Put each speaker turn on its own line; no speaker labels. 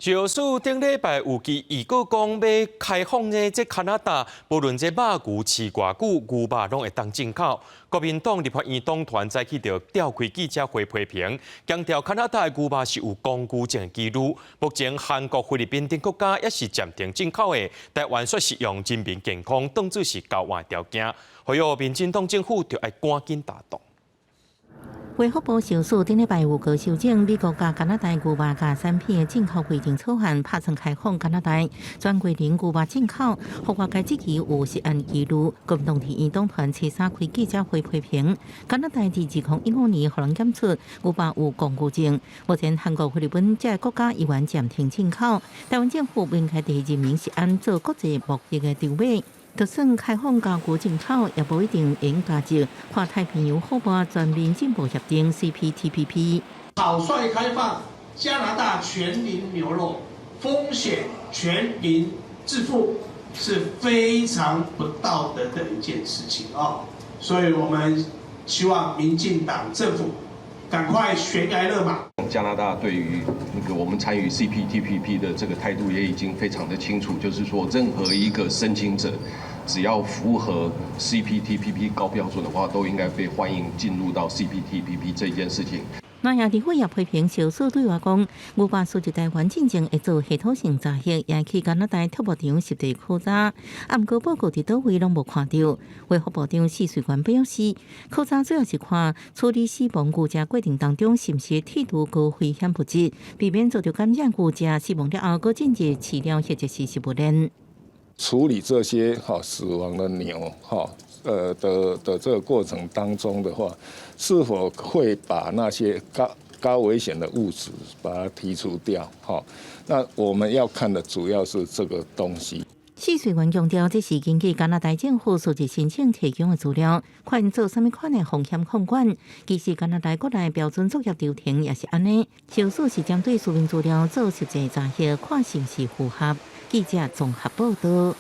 就是顶礼拜有记预告讲要开放呢，这加拿大无论这肉牛饲偌久，牛肉拢会当进口。国民党立法院党团早起就召开记者会批评，强调加拿大的牛肉是有公牛症的记录。目前韩国、菲律宾等国家也是暂停进口的，台湾说是用人民健康当作是交换条件，所以民进党政府就要赶紧打动。
卫福部小组顶礼拜有个修正美国甲加拿大牛肉甲产品的进口规定草案，拍算开放加拿大全规定牛肉进口，或外界质疑有涉案记录。国民党提议党团初三开记者会批评，加拿大自2015年互人检出牛肉有公牛症，目前韩国、菲律宾这国家依然暂停进口。台湾政府明确地认明是按照国际目的的筹码。就算开放加牛进口，也不一定应加入跨太平洋伙伴全面进步协定 （CPTPP）。
草率开放加拿大全龄牛肉，风险全民自负，是非常不道德的一件事情啊！所以我们希望民进党政府赶快悬崖勒马。
加拿大对于我们参与 CPTPP 的这个态度也已经非常的清楚，就是说任何一个申请者，只要符合 CPTPP 高标准的话，都应该被欢迎进入到 CPTPP 这件事情。
南亚议会也批评小组对外讲，牛肉输入台湾进前会做系统性查核，引起加拿大特务长实地考察。不过报告伫倒位拢无看到。卫福部长施水官表示，考察主要是看处理死亡牛只过程当中是毋是剃除高危险物质，避免遭到感染牛只死亡了后，搁进入饲料或者是食物链。
处理这些死亡的牛的这个过程当中的话，是否会把那些高危险的物质把它剔除掉？那我们要看的主要是这个东西。
施水官强调，这是根据加拿大政府数字申请提供的资料，看做什么款的风险控管。其实加拿大国内标准作业流程也是安尼，小数是针对书面资料做实际查核，看是不是符合。记者综合报道。